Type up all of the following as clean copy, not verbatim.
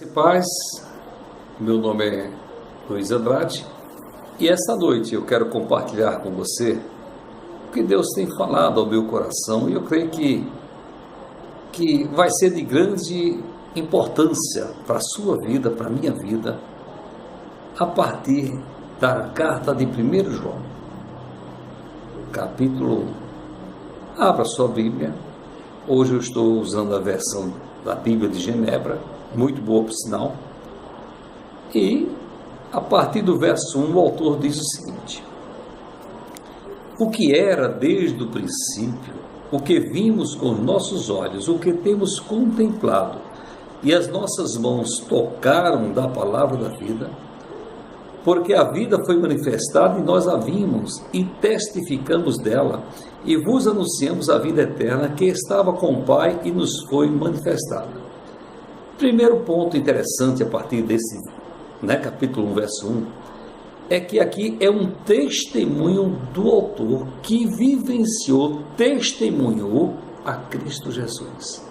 Paz, meu nome é Luiz Andrade e esta noite eu quero compartilhar com você o que Deus tem falado ao meu coração e eu creio que vai ser de grande importância para a sua vida, para a minha vida, a partir da carta de 1 João, capítulo 1. Abra sua Bíblia. Hoje eu estou usando a versão da Bíblia de Genebra, muito boa por sinal, e a partir do verso 1 o autor diz o seguinte: o que era desde o princípio, o que vimos com nossos olhos, o que temos contemplado e as nossas mãos tocaram da palavra da vida, porque a vida foi manifestada e nós a vimos e testificamos dela e vos anunciamos a vida eterna que estava com o Pai e nos foi manifestada. Primeiro ponto interessante a partir desse capítulo 1, verso 1, é que aqui é um testemunho do autor que vivenciou, testemunhou a Cristo Jesus.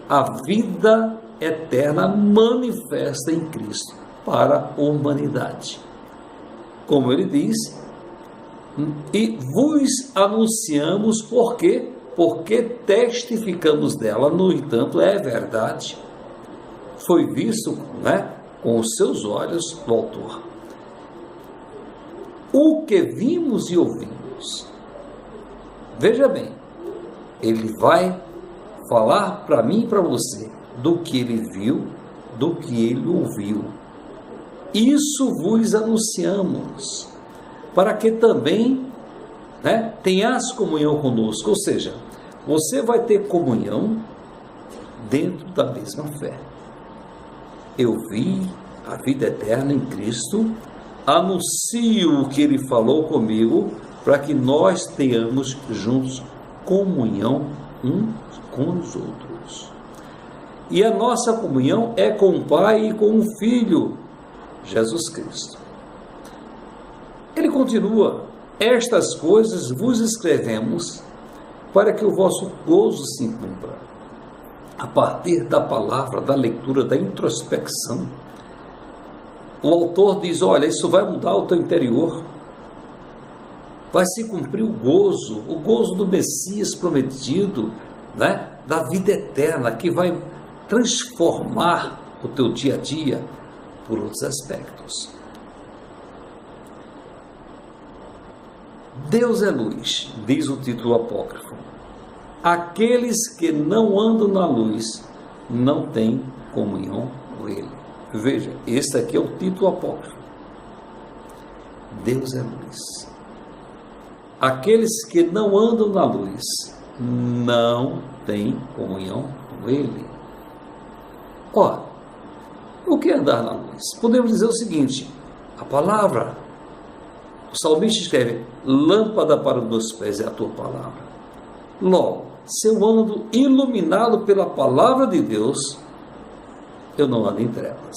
A vida eterna manifesta em Cristo para a humanidade. Como ele diz, e vos anunciamos por quê? Porque testificamos dela, no entanto, é verdade. Foi visto com os seus olhos do autor. O que vimos e ouvimos. Veja bem, ele vai falar para mim e para você do que ele viu, do que ele ouviu. Isso vos anunciamos, para que também tenhas comunhão conosco. Ou seja, você vai ter comunhão dentro da mesma fé. Eu vi a vida eterna em Cristo, anuncio o que ele falou comigo, para que nós tenhamos juntos comunhão uns com os outros. E a nossa comunhão é com o Pai e com o Filho, Jesus Cristo. Ele continua: estas coisas vos escrevemos para que o vosso gozo se cumpra. A partir da palavra, da leitura, da introspecção, o autor diz: olha, isso vai mudar o teu interior, vai se cumprir o gozo do Messias prometido, da vida eterna, que vai transformar o teu dia a dia por outros aspectos. Deus é luz, diz o título apócrifo. Aqueles que não andam na luz não têm comunhão com ele. Veja, esse aqui é o título apócrifo. Deus é luz. Aqueles que não andam na luz não têm comunhão com ele. O que é andar na luz? Podemos dizer o seguinte: a palavra. O salmista escreve: lâmpada para os meus pés é a tua palavra. Logo, se eu ando iluminado pela palavra de Deus, eu não ando em trevas.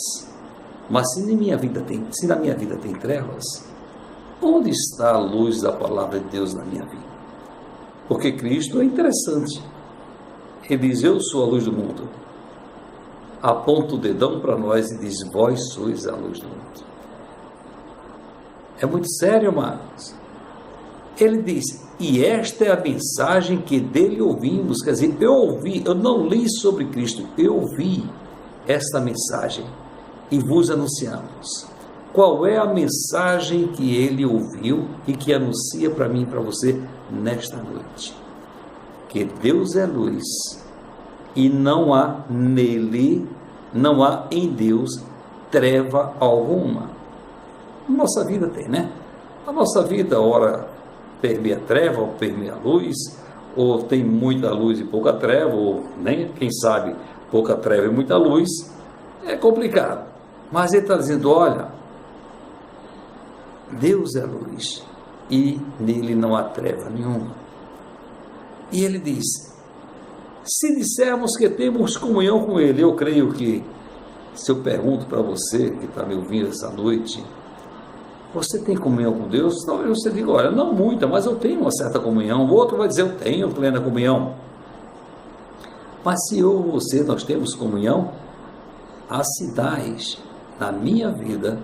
Mas se na minha vida tem trevas, onde está a luz da palavra de Deus na minha vida? Porque Cristo é interessante. Ele diz: eu sou a luz do mundo. Aponta o dedão para nós e diz: vós sois a luz do mundo. É muito sério, amados. Ele diz: e esta é a mensagem que dele ouvimos. Quer dizer, eu não li sobre Cristo, eu ouvi esta mensagem e vos anunciamos. Qual é a mensagem que ele ouviu e que anuncia para mim e para você nesta noite? Que Deus é luz e não há em Deus treva alguma. Nossa vida tem, A nossa vida, ora permeia treva, ou permeia luz, ou tem muita luz e pouca treva, ou quem sabe, pouca treva e muita luz. É complicado. Mas ele está dizendo: olha, Deus é luz e nele não há treva nenhuma. E ele diz: se dissermos que temos comunhão com ele, eu creio que, se eu pergunto para você que está me ouvindo essa noite, você tem comunhão com Deus? Talvez você diga: olha, não muita, mas eu tenho uma certa comunhão. O outro vai dizer: eu tenho plena comunhão. Mas se eu ou você, nós temos comunhão, há sinais na minha vida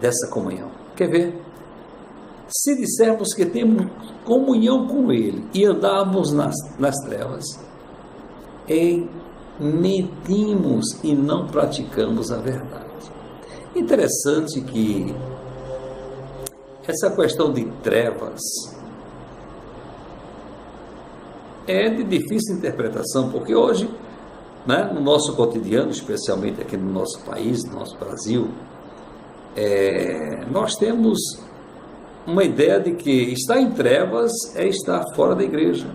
dessa comunhão. Quer ver? Se dissermos que temos comunhão com Ele e andarmos nas trevas, mentimos e não praticamos a verdade. Interessante que essa questão de trevas é de difícil interpretação, porque hoje, né, no nosso cotidiano, especialmente aqui no nosso país, no nosso Brasil, nós temos uma ideia de que estar em trevas é estar fora da igreja.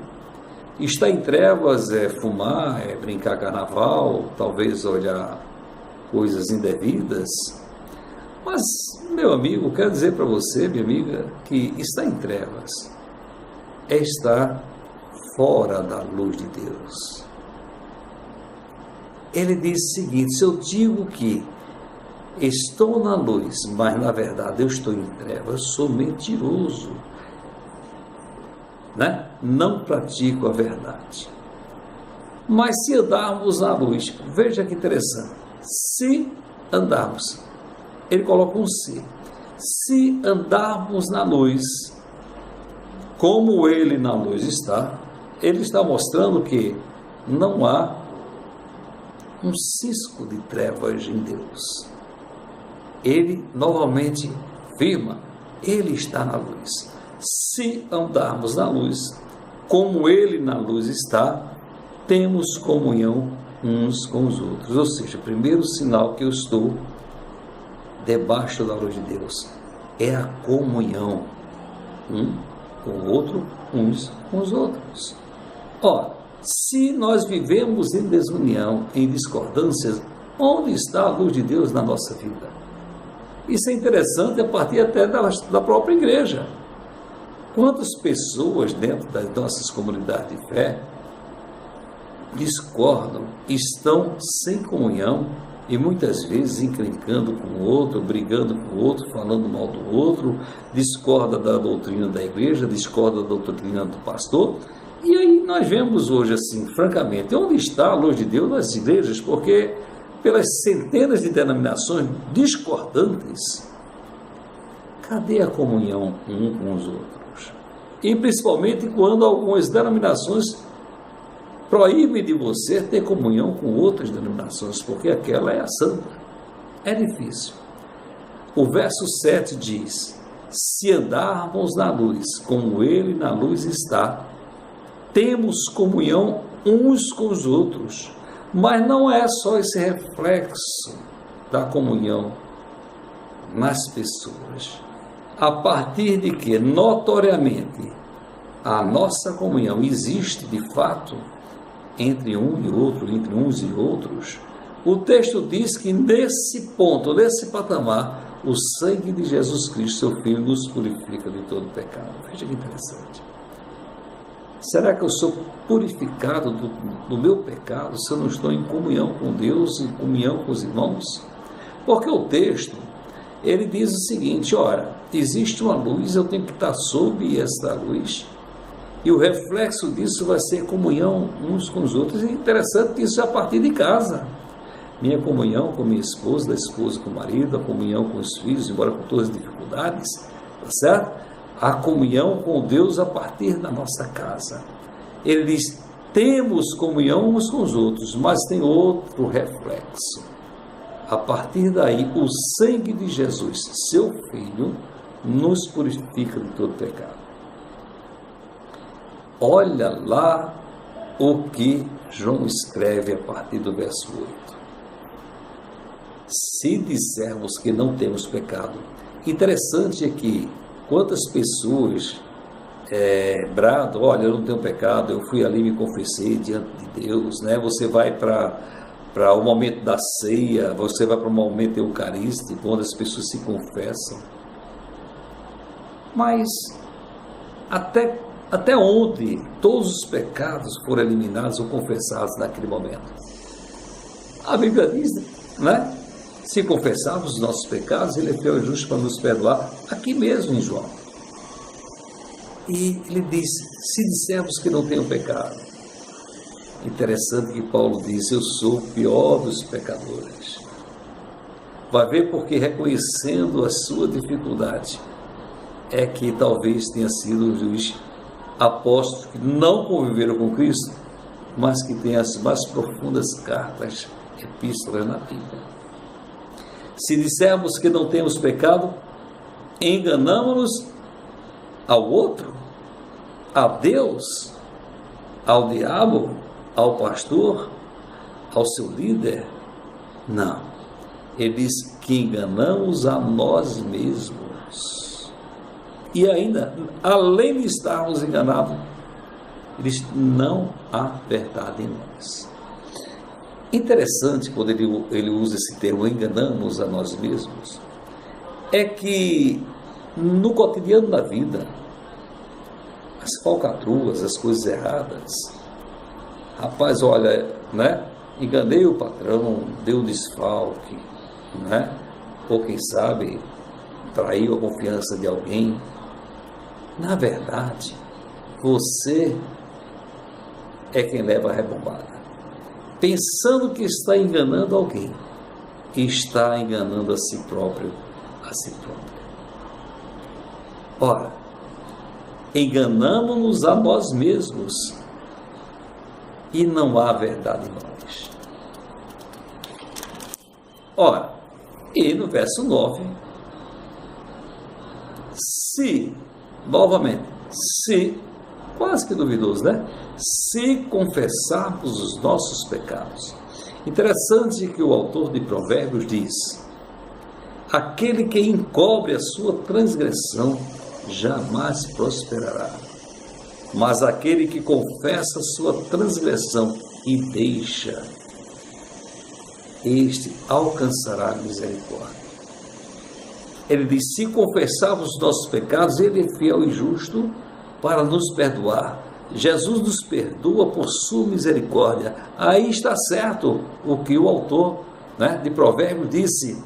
Estar em trevas é fumar, é brincar carnaval, talvez olhar coisas indevidas. Mas, meu amigo, quero dizer para você, minha amiga, que estar em trevas é estar fora da luz de Deus. Ele diz o seguinte: se eu digo que estou na luz, mas na verdade eu estou em trevas, eu sou mentiroso, né? Não pratico a verdade. Mas se andarmos na luz, veja que interessante, se andarmos, ele coloca um se andarmos na luz, como ele na luz está, ele está mostrando que não há um cisco de trevas em Deus. Ele novamente afirma, ele está na luz. Se andarmos na luz, como ele na luz está, temos comunhão uns com os outros. Ou seja, o primeiro sinal que eu estou debaixo da luz de Deus é a comunhão um com o outro, uns com os outros. Ora, se nós vivemos em desunião, em discordâncias, onde está a luz de Deus na nossa vida? Isso é interessante a partir até da própria igreja. Quantas pessoas dentro das nossas comunidades de fé discordam, estão sem comunhão e muitas vezes encrencando com o outro, brigando com o outro, falando mal do outro, discorda da doutrina da igreja, discorda da doutrina do pastor. E aí nós vemos hoje assim, francamente, onde está a luz de Deus nas igrejas? Porque pelas centenas de denominações discordantes, cadê a comunhão um com os outros? E principalmente quando algumas denominações proíbem de você ter comunhão com outras denominações, porque aquela é a santa. É difícil. O verso 7 diz: se andarmos na luz, como ele na luz está, temos comunhão uns com os outros. Mas não é só esse reflexo da comunhão nas pessoas, a partir de que, notoriamente, a nossa comunhão existe de fato entre um e outro, entre uns e outros. O texto diz que nesse ponto, nesse patamar, o sangue de Jesus Cristo, seu Filho, nos purifica de todo pecado. Veja que interessante. Será que eu sou purificado do meu pecado se eu não estou em comunhão com Deus, em comunhão com os irmãos? Porque o texto, ele diz o seguinte: ora, existe uma luz, eu tenho que estar sob esta luz, e o reflexo disso vai ser comunhão uns com os outros. E é interessante que isso é a partir de casa. Minha comunhão com minha esposa, da esposa com o marido, a comunhão com os filhos, embora com todas as dificuldades, tá certo? A comunhão com Deus a partir da nossa casa. Ele diz, temos comunhão uns com os outros, mas tem outro reflexo. A partir daí, o sangue de Jesus, seu Filho, nos purifica de todo pecado. Olha lá o que João escreve a partir do verso 8. Se dissermos que não temos pecado, interessante é que quantas pessoas bradam, olha, eu não tenho pecado, eu fui ali e me confessei diante de Deus, né? Você vai para o momento da ceia, você vai para o momento eucarístico, onde as pessoas se confessam. Mas até onde todos os pecados foram eliminados ou confessados naquele momento? A Bíblia diz, né? Se confessarmos os nossos pecados, Ele é fiel e justo para nos perdoar, aqui mesmo em João. E ele diz, se dissermos que não tenho pecado. Interessante que Paulo diz, eu sou o pior dos pecadores. Vai ver porque reconhecendo a sua dificuldade é que talvez tenha sido os apóstolos que não conviveram com Cristo, mas que têm as mais profundas cartas, epístolas na Bíblia. Se dissermos que não temos pecado, enganamos-nos ao outro, a Deus, ao diabo, ao pastor, ao seu líder? Não. Ele diz que enganamos a nós mesmos. E ainda, além de estarmos enganados, ele diz, não há verdade em nós. Interessante quando ele usa esse termo, enganamos a nós mesmos, é que no cotidiano da vida, as falcatruas, as coisas erradas, rapaz, olha, né? Enganei o patrão, deu desfalque, né? Ou quem sabe, traiu a confiança de alguém. Na verdade, você é quem leva a rebombada. Pensando que está enganando alguém, está enganando a si próprio, a si próprio. Ora, enganamos-nos a nós mesmos e não há verdade em nós. Ora, e no verso 9, quase que duvidoso, né? Se confessarmos os nossos pecados. Interessante que o autor de Provérbios diz, aquele que encobre a sua transgressão jamais prosperará, mas aquele que confessa a sua transgressão e deixa, este alcançará misericórdia. Ele diz, se confessarmos os nossos pecados, ele é fiel e justo para nos perdoar. Jesus nos perdoa por sua misericórdia. Aí está certo o que o autor, né, de Provérbios disse,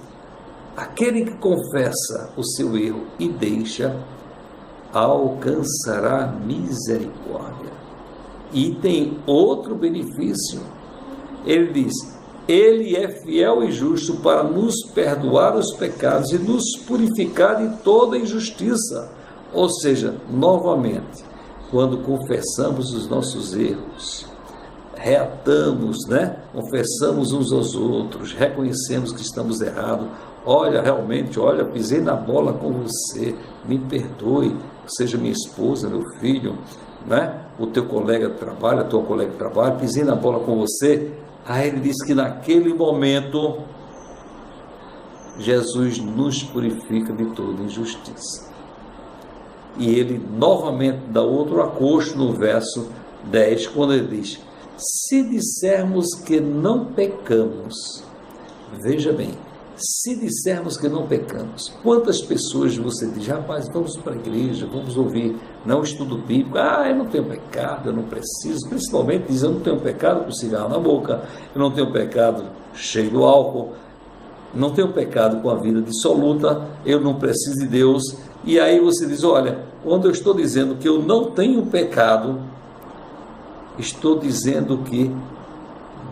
aquele que confessa o seu erro e deixa, alcançará misericórdia. E tem outro benefício. Ele diz, ele é fiel e justo para nos perdoar os pecados e nos purificar de toda injustiça. Ou seja, novamente, quando confessamos os nossos erros, reatamos, né? Confessamos uns aos outros, reconhecemos que estamos errados. Olha, realmente, olha, pisei na bola com você, me perdoe, seja minha esposa, meu filho, né? O teu colega de trabalho, a tua colega de trabalho, pisei na bola com você. Aí ele diz que naquele momento, Jesus nos purifica de toda injustiça. E ele novamente dá outro acosto no verso 10, quando ele diz, se dissermos que não pecamos, veja bem, se dissermos que não pecamos, quantas pessoas você diz, rapaz, vamos para a igreja, vamos ouvir, não estudo bíblico, eu não tenho pecado, eu não preciso, principalmente diz, eu não tenho pecado com cigarro na boca, eu não tenho pecado cheio do álcool, não tenho pecado com a vida dissoluta, eu não preciso de Deus. E aí você diz, olha, quando eu estou dizendo que eu não tenho pecado, estou dizendo que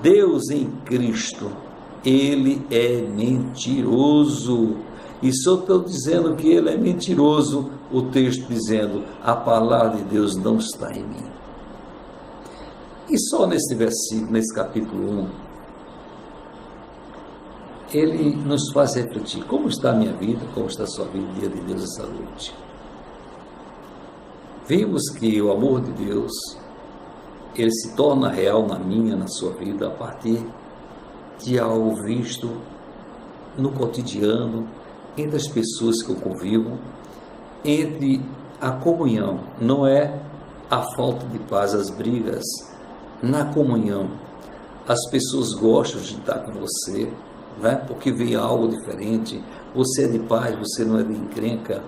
Deus em Cristo, Ele é mentiroso. E se eu estou dizendo que Ele é mentiroso, o texto dizendo, a palavra de Deus não está em mim. E só nesse versículo, nesse capítulo 1, ele nos faz refletir, como está a minha vida, como está a sua vida, dia de Deus e saúde. Vimos que o amor de Deus, ele se torna real na minha, na sua vida, a partir de algo visto no cotidiano, entre as pessoas que eu convivo, entre a comunhão, não é a falta de paz, as brigas, na comunhão, as pessoas gostam de estar com você, né? Porque vem algo diferente, você é de paz, você não é de encrenca,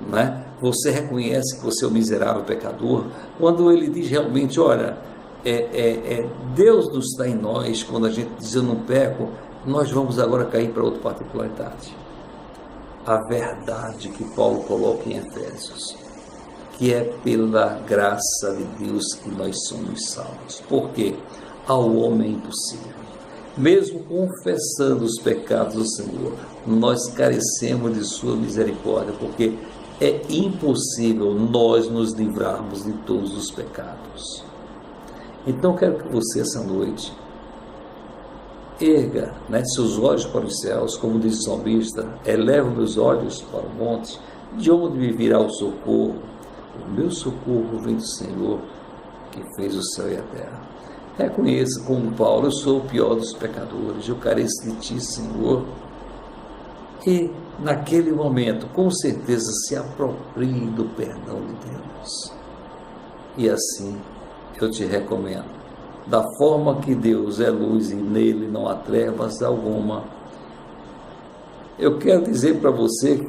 né? Você reconhece que você é um miserável pecador, quando ele diz realmente, olha, Deus não está em nós, quando a gente diz eu não peco, nós vamos agora cair para outra particularidade, a verdade que Paulo coloca em Efésios, que é pela graça de Deus que nós somos salvos, porque ao homem é impossível. mesmo confessando os pecados do Senhor, nós carecemos de sua misericórdia, porque é impossível nós nos livrarmos de todos os pecados. Então quero que você essa noite erga, seus olhos para os céus, como diz o salmista, eleva meus olhos para o monte, de onde me virá o socorro? O meu socorro vem do Senhor, que fez o céu e a terra. Reconheça, como Paulo, eu sou o pior dos pecadores, eu careço de ti, Senhor. E naquele momento, com certeza, se aproprie do perdão de Deus. E assim, eu te recomendo, da forma que Deus é luz e nele não há trevas alguma, eu quero dizer para você,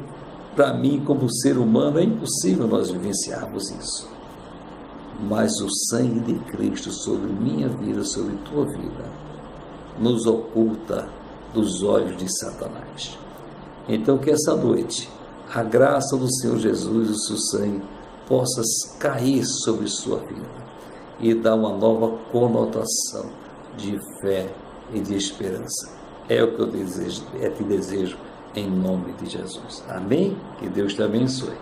para mim, como ser humano, é impossível nós vivenciarmos isso. Mas o sangue de Cristo sobre minha vida, sobre tua vida, nos oculta dos olhos de Satanás. Então que essa noite, a graça do Senhor Jesus e o seu sangue possa cair sobre sua vida e dar uma nova conotação de fé e de esperança. É o que eu te desejo em nome de Jesus. Amém? Que Deus te abençoe.